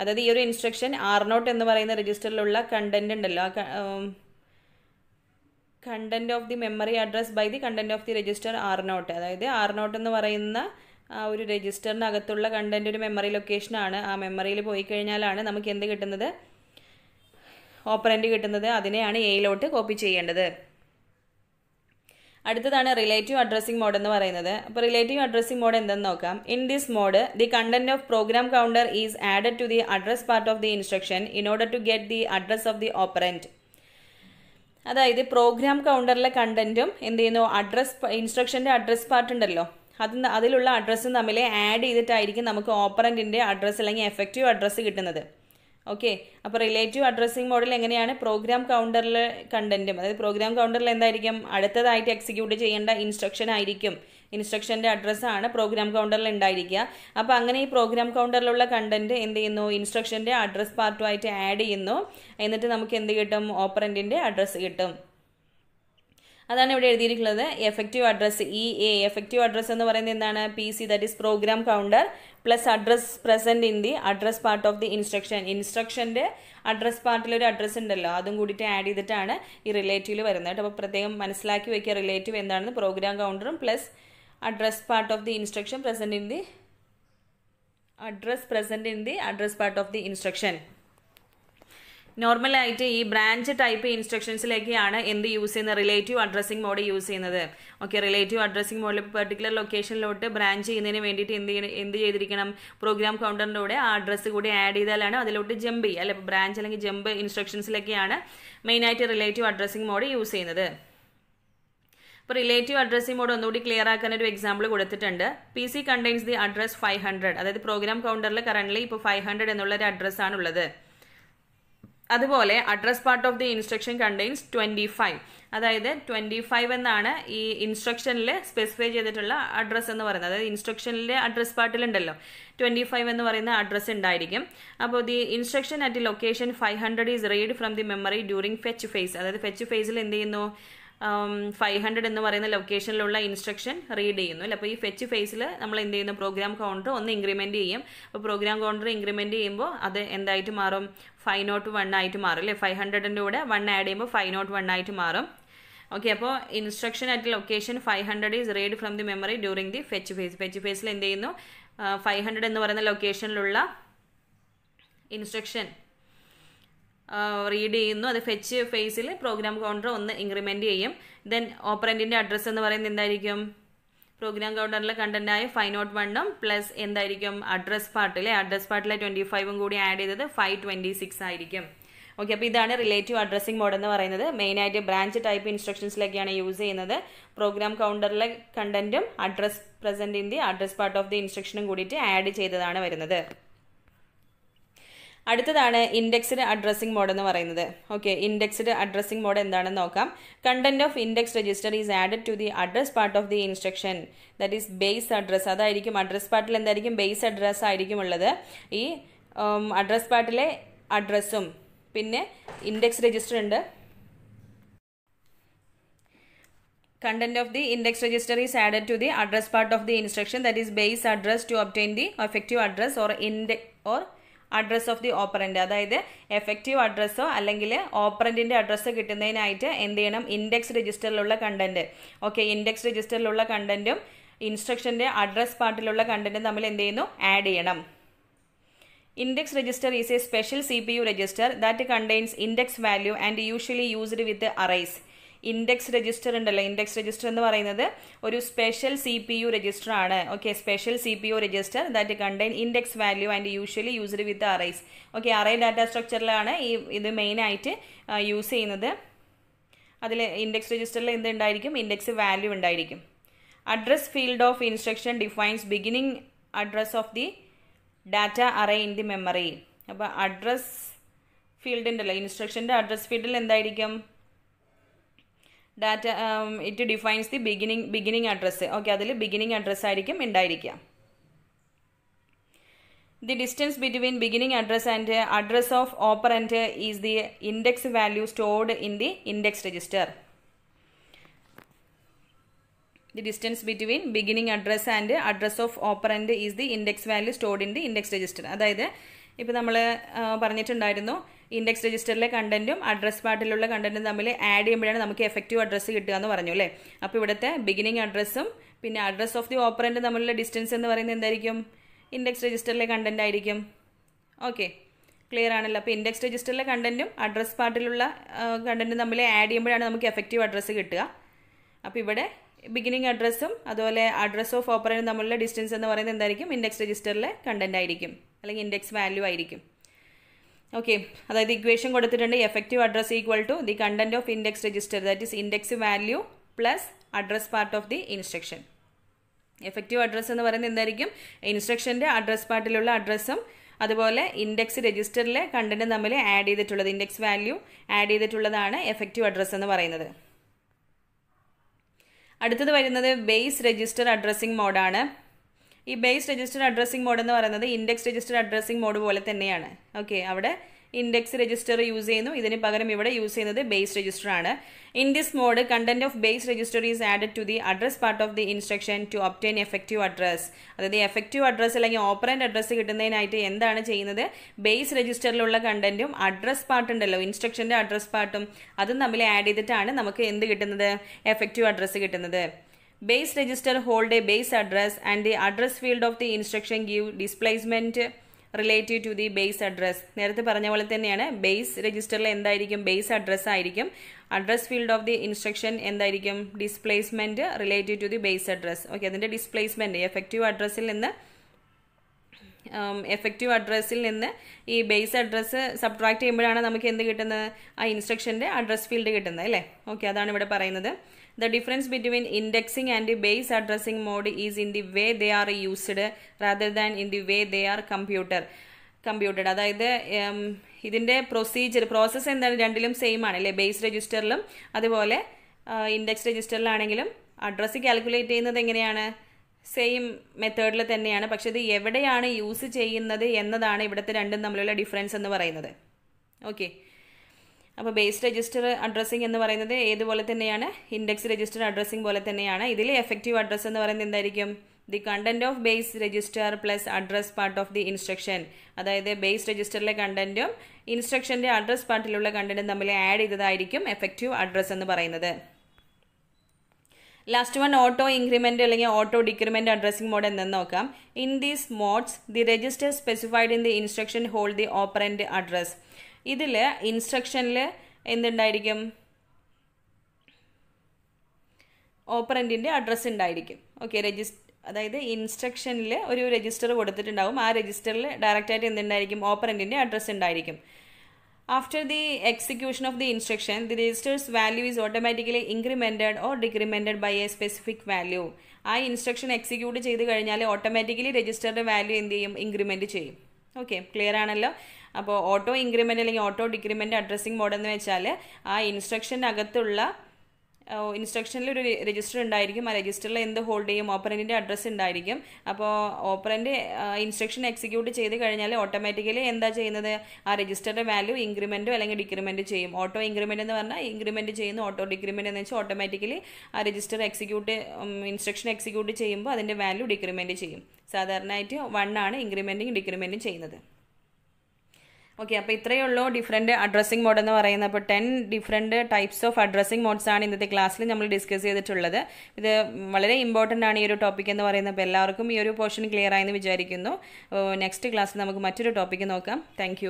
അതായത് ഈ ഒരു ഇൻസ്ട്രക്ഷൻ R0 എന്ന് പറയുന്ന രജിസ്റ്ററിലുള്ള കണ്ടന്റ് ഉണ്ടല്ലോ, content of the memory address by the content of the register R0. അതായത് R0 എന്ന് പറയുന്ന ആ ഒരു രജിസ്റ്ററിനകത്തുള്ള കണ്ടന്റ് ഒരു മെമ്മറി ലൊക്കേഷനാണ്. ആ മെമ്മറിയിൽ പോയി കഴിഞ്ഞാലാണ് നമുക്ക് എന്ത് കിട്ടുന്നത്, ഓപ്പറൻറ്റ് കിട്ടുന്നത്. അതിനെയാണ് എയിലോട്ട് കോപ്പി ചെയ്യേണ്ടത്. അടുത്തതാണ് റിലേറ്റീവ് അഡ്രസ്സിംഗ് മോഡ് എന്ന് പറയുന്നത്. അപ്പോൾ റിലേറ്റീവ് അഡ്രസ്സിംഗ് മോഡ് എന്തെന്ന് നോക്കാം. In this mode the content of program counter is added to the address part of the instruction in order to get the address of the operand. അതായത് program കൗണ്ടറിലെ കണ്ടന്റും എന്ത് ചെയ്യുന്നു, ഇൻസ്ട്രക്ഷൻ്റെ അഡ്രസ് പാർട്ട് ഉണ്ടല്ലോ, അതിലുള്ള അഡ്രസ്സും തമ്മിൽ ആഡ് ചെയ്തിട്ടായിരിക്കും നമുക്ക് ഓപ്പറൻറ്റിൻ്റെ അഡ്രസ്സ് അല്ലെങ്കിൽ എഫക്റ്റീവ് അഡ്രസ്സ് കിട്ടുന്നത്. ഓക്കെ, അപ്പോൾ റിലേറ്റീവ് അഡ്രസ്സിംഗ് മോഡൽ എങ്ങനെയാണ്, പ്രോഗ്രാം കൗണ്ടറിലെ കണ്ടന്റും, അതായത് പ്രോഗ്രാം കൗണ്ടറിൽ എന്തായിരിക്കും, അടുത്തതായിട്ട് എക്സിക്യൂട്ട് ചെയ്യേണ്ട ഇൻസ്ട്രക്ഷൻ ആയിരിക്കും, ഇൻസ്ട്രക്ഷൻ്റെ അഡ്രസ്സാണ് പ്രോഗ്രാം കൗണ്ടറിൽ ഉണ്ടായിരിക്കുക. അപ്പോൾ അങ്ങനെ ഈ പ്രോഗ്രാം കൗണ്ടറിലുള്ള കണ്ടന്റ് എന്ത് ചെയ്യുന്നു, ഇൻസ്ട്രക്ഷൻ്റെ അഡ്രസ് പാർട്ടുമായിട്ട് ആഡ് ചെയ്യുന്നു. എന്നിട്ട് നമുക്ക് എന്ത് കിട്ടും, ഓപ്പറൻറ്റിൻ്റെ അഡ്രസ്സ് കിട്ടും. അതാണ് ഇവിടെ എഴുതിയിരിക്കുന്നത്. Effective address EA. Effective address എന്ന് പറയുന്നത് എന്താണ്, PC, that is program counter plus address present in the address part of the instruction. ഇൻസ്ട്രക്ഷൻ്റെ അഡ്രസ് പാർട്ടിലൊരു അഡ്രസ്സ് ഉണ്ടല്ലോ, അതും കൂടിയിട്ട് ആഡ് ചെയ്തിട്ടാണ് ഈ റിലേറ്റീവിൽ വരുന്നത് കേട്ടോ. അപ്പോൾ പ്രത്യേകം മനസ്സിലാക്കി വയ്ക്കുക റിലേറ്റീവ് എന്താണെന്ന്. പ്രോഗ്രാം കൗണ്ടറും plus address part of the instruction present in the address part of the instruction. നോർമലായിട്ട് ഈ ബ്രാഞ്ച് ടൈപ്പ് ഇൻസ്ട്രക്ഷൻസിലേക്കാണ് എന്ത് യൂസ് ചെയ്യുന്നത്, റിലേറ്റീവ് അഡ്രസ്സിംഗ് മോഡ് യൂസ് ചെയ്യുന്നത്. ഓക്കെ, റിലേറ്റീവ് അഡ്രസ്സിംഗ് മോഡിൽ പെർട്ടിക്കുലർ ലൊക്കേഷനിലോട്ട് ബ്രാഞ്ച് ചെയ്യുന്നതിന് വേണ്ടിയിട്ട് എന്ത് ചെയ്തിരിക്കണം, പ്രോഗ്രാം കൗണ്ടറിൻ്റെ കൂടെ ആ അഡ്രസ്സ് കൂടി ആഡ് ചെയ്താലാണ് അതിലോട്ട് ജമ്പ് ചെയ്യുക അല്ലെ. ബ്രാഞ്ച് അല്ലെങ്കിൽ ജമ്പ് ഇൻസ്ട്രക്ഷൻസിലേക്കാണ് മെയിനായിട്ട് റിലേറ്റീവ് അഡ്രസ്സിംഗ് മോഡ് യൂസ് ചെയ്യുന്നത്. ഇപ്പോൾ റിലേറ്റീവ് അഡ്രസ്സിംഗ് മോഡ് ഒന്നുകൂടി ക്ലിയർ ആക്കാൻ ഒരു എക്സാമ്പിൾ കൊടുത്തിട്ടുണ്ട്. PC കണ്ടെയ്ൻസ് ദി അഡ്രസ് 500, അതായത് പ്രോഗ്രാം കൗണ്ടറിൽ കറന്റ് ഇപ്പോൾ 500 എന്നുള്ള ഒരു അഡ്രസ്സാണുള്ളത്. അതുപോലെ address part of the instruction contains 25, അതായത് 25 എന്നാണ് ഈ ഇൻസ്ട്രക്ഷനിൽ സ്പെസിഫൈ ചെയ്തിട്ടുള്ള അഡ്രസ്സ് എന്ന് പറയുന്നത്. അതായത് ഇൻസ്ട്രക്ഷനിലെ അഡ്രസ് പാർട്ടിലുണ്ടല്ലോ 25 എന്ന് പറയുന്ന അഡ്രസ്സ് ഉണ്ടായിരിക്കും. അപ്പോൾ the instruction at location 500 is read from the memory during fetch phase, അതായത് ഫെച്ച് ഫേസിൽ എന്ത് ചെയ്യുന്നു, 500 എന്ന് പറയുന്ന ലൊക്കേഷനിലുള്ള ഇൻസ്ട്രക്ഷൻ റീഡ് ചെയ്യുന്നു അല്ലേ. അപ്പോൾ ഈ ഫെച്ച് ഫേസിൽ നമ്മൾ എന്ത് ചെയ്യുന്നു, പ്രോഗ്രാം കൗണ്ടർ ഒന്ന് ഇൻക്രിമെൻറ്റ് ചെയ്യും. അപ്പോൾ പ്രോഗ്രാം കൗണ്ടർ ഇൻക്രിമെൻറ്റ് ചെയ്യുമ്പോൾ അത് എന്തായിട്ട് മാറും, 501 ആയിട്ട് മാറും അല്ലേ. 500ൻ്റെ കൂടെ 1 ആഡ് ചെയ്യുമ്പോൾ 501 ആയിട്ട് മാറും. ഓക്കെ, അപ്പോൾ instruction at location 500 is read from the memory during the fetch phase. Fetch ഫേസിൽ എന്ത് ചെയ്യുന്നു, 500 എന്ന് പറയുന്ന ലൊക്കേഷനിലുള്ള ഇൻസ്ട്രക്ഷൻ റീഡ് ചെയ്യുന്നു. അത് ഫെച്ച് ഫേസിൽ പ്രോഗ്രാം കൗണ്ടർ ഒന്ന് ഇൻക്രിമെൻറ്റ് ചെയ്യും. ദെൻ ഓപ്പറൻറ്റിൻ്റെ അഡ്രസ്സ് എന്ന് പറയുന്നത് എന്തായിരിക്കും, പ്രോഗ്രാം കൗണ്ടറിലെ കണ്ടന്റായ 501ഉം പ്ലസ് എന്തായിരിക്കും അഡ്രസ് പാർട്ടിലെ അഡ്രസ് പാർട്ടിലെ 25ഉം കൂടി ആഡ് ചെയ്തത് 526 ആയിരിക്കും. ഓക്കെ, അപ്പോൾ ഇതാണ് റിലേറ്റീവ് അഡ്രസ്സിംഗ് മോഡ് എന്ന് പറയുന്നത്. മെയിനായിട്ട് ബ്രാഞ്ച് ടൈപ്പ് ഇൻസ്ട്രക്ഷൻസിലൊക്കെയാണ് യൂസ് ചെയ്യുന്നത്. പ്രോഗ്രാം കൗണ്ടറിലെ കണ്ടന്റും address present in the address part of the ഇൻസ്ട്രക്ഷനും കൂടിയിട്ട് ആഡ് ചെയ്തതാണ് വരുന്നത്. അടുത്തതാണ് ഇൻഡെക്സ്ഡ് അഡ്രസ്സിംഗ് മോഡ് എന്ന് പറയുന്നത്. ഓക്കെ, ഇൻഡെക്സ്ഡ് അഡ്രസ്സിംഗ് മോഡ് എന്താണെന്ന് നോക്കാം. Content of index register is added to the address part of the instruction, that is base address. അതായിരിക്കും അഡ്രസ് പാർട്ടിൽ എന്തായിരിക്കും, ബേസ് അഡ്രസ് ആയിരിക്കും ഉള്ളത്. ഈ അഡ്രസ് പാർട്ടിലെ അഡ്രസ്സും പിന്നെ ഇൻഡെക്സ് രജിസ്റ്റർ ഉണ്ട്. Content of the index register is added to the address part of the instruction, that is base address, to obtain the effective address or address of the operand. അതായത് എഫക്റ്റീവ് അഡ്രസ്സോ അല്ലെങ്കിൽ ഓപ്പറൻറ്റിൻ്റെ അഡ്രസ്സോ കിട്ടുന്നതിനായിട്ട് എന്ത് ചെയ്യണം, ഇൻഡെക്സ് രജിസ്റ്ററിലുള്ള കണ്ടന്റ്. ഓക്കെ, ഇൻഡെക്സ് രജിസ്റ്ററിലുള്ള കണ്ടന്റും ഇൻസ്ട്രക്ഷൻ്റെ അഡ്രസ് പാർട്ടിലുള്ള കണ്ടന്റും തമ്മിൽ എന്ത് ചെയ്യുന്നു, ആഡ് ചെയ്യണം. Index register is a special CPU register that contains index value and usually used with arrays. Index register ഉണ്ടല്ലോ, ഇൻഡെക്സ് രജിസ്റ്റർ എന്ന് പറയുന്നത് ഒരു സ്പെഷ്യൽ CPU രജിസ്റ്റർ ആണ്. Okay, special CPU register that contain index value and usually used with arrays. Okay, array data സ്ട്രക്ചറിലാണ് ഇത് മെയിനായിട്ട് use ചെയ്യുന്നത്. അതിൽ ഇൻഡെക്സ് രജിസ്റ്ററിൽ എന്തുണ്ടായിരിക്കും, ഇൻഡെക്സ് വാല്യൂ ഉണ്ടായിരിക്കും. Address field of instruction defines beginning address of the data array in the memory. അപ്പോൾ address field ഉണ്ടല്ലോ, ഇൻസ്ട്രക്ഷൻ്റെ അഡ്രസ് ഫീൽഡിൽ എന്തായിരിക്കും, data it defines the beginning address. Okay, അതിൽ ബിഗിനിങ് അഡ്രസ്സ് ആയിരിക്കും ഉണ്ടായിരിക്കുക. The distance between beginning address and address of operant is the index value stored in the index register. The distance between beginning address and address of operand is the index value stored in the index register. അതായത് ഇപ്പോൾ നമ്മൾ പറഞ്ഞിട്ടുണ്ടായിരുന്നു, index രജിസ്റ്ററിലെ കണ്ടന്റും address പാർട്ടിലുള്ള കണ്ടന്റും തമ്മിൽ add ചെയ്യുമ്പോഴാണ് നമുക്ക് effective address കിട്ടുക എന്ന് പറഞ്ഞു അല്ലേ. അപ്പോൾ ഇവിടുത്തെ ബിഗിനിങ് അഡ്രസ്സും പിന്നെ അഡ്രസ് ഓഫ് ദി ഓപ്പറൻറ്റ് തമ്മിലുള്ള ഡിസ്റ്റൻസ് എന്ന് പറയുന്നത് എന്തായിരിക്കും, ഇൻഡെക്സ് രജിസ്റ്ററിലെ കണ്ടന്റ് ആയിരിക്കും. ഓക്കെ, ക്ലിയർ ആണല്ലോ. അപ്പോൾ ഇൻഡെക്സ് രജിസ്റ്ററിലെ കണ്ടന്റും അഡ്രസ് പാർട്ടിലുള്ള കണ്ടന്റും തമ്മിൽ ആഡ് ചെയ്യുമ്പോഴാണ് നമുക്ക് എഫക്റ്റീവ് അഡ്രസ്സ് കിട്ടുക. അപ്പോൾ ഇവിടെ ബിഗിനിങ് അഡ്രസ്സും അതുപോലെ അഡ്രസ് ഓഫ് ഓപ്പറൻറ്റും തമ്മിലുള്ള ഡിസ്റ്റൻസ് എന്ന് പറയുന്നത് എന്തായിരിക്കും, ഇൻഡെക്സ് രജിസ്റ്ററിലെ കണ്ടന്റ് ആയിരിക്കും അല്ലെങ്കിൽ ഇൻഡെക്സ് വാല്യൂ ആയിരിക്കും. ഓക്കെ, അതായത് ഇക്വേഷൻ കൊടുത്തിട്ടുണ്ട്, effective address equal to the content of index register, that is index value plus address part of the instruction. Effective address എന്ന് പറയുന്നത് എന്തായിരിക്കും, ഇൻസ്ട്രക്ഷൻ്റെ അഡ്രസ് പാർട്ടിലുള്ള അഡ്രസ്സും അതുപോലെ ഇൻഡെക്സ് രജിസ്റ്ററിലെ കണ്ടന്റും തമ്മിൽ ആഡ് ചെയ്തിട്ടുള്ളത്, ഇൻഡെക്സ് വാല്യൂ ആഡ് ചെയ്തിട്ടുള്ളതാണ് എഫക്റ്റീവ് അഡ്രസ്സ് എന്ന് പറയുന്നത്. അടുത്തത് വരുന്നത് ബേസ് രജിസ്റ്റർ അഡ്രസ്സിംഗ് മോഡാണ്. ഈ ബേസ് രജിസ്റ്റർ അഡ്രസ്സിംഗ് മോഡ് എന്ന് പറയുന്നത് ഇൻഡെക്സ് രജിസ്റ്റർ അഡ്രസ്സിംഗ് മോഡ് പോലെ തന്നെയാണ്. ഓക്കെ, അവിടെ ഇൻഡെക്സ് രജിസ്റ്റർ യൂസ് ചെയ്യുന്നു, ഇതിന് പകരം ഇവിടെ യൂസ് ചെയ്യുന്നത് ബേസ് രജിസ്റ്റർ ആണ്. In this mode content of base register is added to the address part of the instruction to obtain effective address. അതായത് എഫക്റ്റീവ് അഡ്രസ് അല്ലെങ്കിൽ ഓപ്പറൻറ്റ് അഡ്രസ്സ് കിട്ടുന്നതിനായിട്ട് എന്താണ് ചെയ്യുന്നത്, ബേസ് രജിസ്റ്ററിലുള്ള കണ്ടന്റും അഡ്രസ് പാർട്ട് ഉണ്ടല്ലോ, ഇൻസ്ട്രക്ഷൻ്റെ അഡ്രസ് പാർട്ടും അതും തമ്മിൽ ആഡ് ചെയ്തിട്ടാണ് നമുക്ക് എന്ത് കിട്ടുന്നത്, എഫക്റ്റീവ് അഡ്രസ്സ് കിട്ടുന്നത്. Base register hold a base address and the address field of the instruction give displacement relative to the base address. നേരത്തെ പറഞ്ഞ പോലെ തന്നെയാണ്, ബേസ് രജിസ്റ്ററിൽ എന്തായിരിക്കും, ബേസ് അഡ്രസ് ആയിരിക്കും. Address field of the instruction എന്തായിരിക്കും, displacement relative to the base address. Okay, അതിൻ്റെ displacement effective അഡ്രസ്സിൽ നിന്ന് ഈ ബേസ് അഡ്രസ്സ് സബ്ട്രാക്ട് ചെയ്യുമ്പോഴാണ് നമുക്ക് എന്ത് കിട്ടുന്നത്, ആ ഇൻസ്ട്രക്ഷൻ്റെ അഡ്രസ് ഫീൽഡ് കിട്ടുന്നത് അല്ലേ. ഓക്കെ, അതാണ് ഇവിടെ പറയുന്നത്. The difference between indexing and base addressing mode is in the way they are used rather than in the way they are computed. അതായത് ഇതിൻ്റെ പ്രോസസ്സ് എന്താണ്, രണ്ടിലും സെയിം ആണ് അല്ലേ. ബേസ് രജിസ്റ്ററിലും അതുപോലെ ഇൻഡെക്സ് രജിസ്റ്ററിലാണെങ്കിലും അഡ്രസ്സ് കാൽക്കുലേറ്റ് ചെയ്യുന്നത് എങ്ങനെയാണ്, സെയിം മെത്തേഡിൽ തന്നെയാണ്. പക്ഷെ ഇത് എവിടെയാണ് യൂസ് ചെയ്യുന്നത് എന്നതാണ് ഇവിടുത്തെ രണ്ടും തമ്മിലുള്ള ഡിഫറൻസ് എന്ന് പറയുന്നത്. ഓക്കെ, അപ്പോൾ ബേസ് രജിസ്റ്റർ അഡ്രസ്സിംഗ് എന്ന് പറയുന്നത് ഏതുപോലെ തന്നെയാണ്, ഇൻഡെക്സ് രജിസ്റ്റർ അഡ്രസ്സിംഗ് പോലെ തന്നെയാണ്. ഇതിൽ എഫക്റ്റീവ് അഡ്രസ്സ് എന്ന് പറയുന്നത് എന്തായിരിക്കും, the content of base register plus address part of the instruction. അതായത് ബേസ് രജിസ്റ്ററിലെ കണ്ടന്റും ഇൻസ്ട്രക്ഷൻ്റെ അഡ്രസ് പാർട്ടിലുള്ള കണ്ടന്റും തമ്മിൽ ആഡ് ചെയ്തതായിരിക്കും എഫക്റ്റീവ് അഡ്രസ്സ് എന്ന് പറയുന്നത്. ലാസ്റ്റ് വൺ ഓട്ടോ ഇൻക്രിമെന്റ് അല്ലെങ്കിൽ ഓട്ടോ ഡിക്രിമെന്റ് അഡ്രസ്സിംഗ് മോഡ് എന്നു നോക്കാം. In these modes the register specified in the instruction hold the operant address. ഇതിൽ ഇൻസ്ട്രക്ഷനിൽ എന്തുണ്ടായിരിക്കും, ഓപ്പറന്റിന്റെ അഡ്രസ്സ് ഉണ്ടായിരിക്കും. ഓക്കെ, അതായത് ഇൻസ്ട്രക്ഷനിൽ ഒരു രജിസ്റ്റർ കൊടുത്തിട്ടുണ്ടാവും, ആ രജിസ്റ്ററിൽ ഡയറക്റ്റായിട്ട് എന്തുണ്ടായിരിക്കും, ഓപ്പറന്റിന്റെ അഡ്രസ്സ് ഉണ്ടായിരിക്കും. After the execution of the instruction, the register's value is automatically incremented or decremented by a specific value. ആ ഇൻസ്ട്രക്ഷൻ എക്സിക്യൂട്ട് ചെയ്ത് കഴിഞ്ഞാൽ ഓട്ടോമാറ്റിക്കലി രജിസ്റ്ററിൻ്റെ വാല്യൂ എന്ത് ചെയ്യും, ഇൻക്രിമെൻറ്റ് ചെയ്യും. ഓക്കെ, ക്ലിയർ ആണല്ലോ. അപ്പോൾ ഓട്ടോ ഇൻക്രിമെൻ്റ് അല്ലെങ്കിൽ ഓട്ടോ ഡിക്രിമെൻ്റ് അഡ്രസ്സിംഗ് മോഡ് എന്ന് വെച്ചാൽ ആ ഇൻസ്ട്രക്ഷൻ്റെ അകത്തുള്ള ഇൻസ്ട്രക്ഷനിൽ ഒരു രജിസ്റ്റർ ഉണ്ടായിരിക്കും, ആ രജിസ്റ്ററിൽ എന്ത് ഹോൾഡ് ചെയ്യും, ഓപ്പറൻറ്റിൻ്റെ അഡ്രസ്സ് ഉണ്ടായിരിക്കും. അപ്പോൾ ഓപ്പറൻറ്റ് ഇൻസ്ട്രക്ഷൻ എക്സിക്യൂട്ട് ചെയ്ത് കഴിഞ്ഞാൽ ഓട്ടോമാറ്റിക്കലി എന്താ ചെയ്യുന്നത്, ആ രജിസ്റ്ററിൻ്റെ വാല്യൂ ഇൻക്രിമെൻറ്റോ അല്ലെങ്കിൽ ഡിക്രിമെൻറ്റ് ചെയ്യും. ഓട്ടോ ഇൻക്രിമെൻ്റ് എന്ന് പറഞ്ഞാൽ ഇൻക്രിമെൻറ്റ് ചെയ്യുന്നു, ഓട്ടോ ഡിക്രിമെൻറ്റ് എന്ന് വെച്ചാൽ ഓട്ടോമാറ്റിക്കലി ആ രജിസ്റ്റർ ഇൻസ്ട്രക്ഷൻ എക്സിക്യൂട്ട് ചെയ്യുമ്പോൾ അതിൻ്റെ വാല്യൂ ഡിക്രിമെൻറ്റ് ചെയ്യും. സാധാരണയായിട്ട് 1 ആണ് ഇൻക്രിമെൻറ്റും ഡിക്രിമെൻറ്റും ചെയ്യുന്നത്. ഓക്കെ, അപ്പോൾ ഇത്രയേ ഉള്ളൂ ഡിഫറെൻറ്റ് അഡ്രസ്സിംഗ് മോഡ് എന്ന് പറയുന്നത്. അപ്പോൾ 10 different types of addressing modes ആണ് ഇന്നത്തെ ക്ലാസ്സിൽ നമ്മൾ ഡിസ്കസ് ചെയ്തിട്ടുള്ളത്. ഇത് വളരെ ഇമ്പോർട്ടൻ്റ് ആണ് ഈ ഒരു ടോപ്പിക് എന്ന് പറയുന്നത്. അപ്പോൾ എല്ലാവർക്കും ഈ ഒരു പോർഷൻ ക്ലിയർ ആയെന്ന് വിചാരിക്കുന്നു. നെക്സ്റ്റ് ക്ലാസ്സിൽ നമുക്ക് മറ്റൊരു ടോപ്പിക്ക് നോക്കാം. താങ്ക്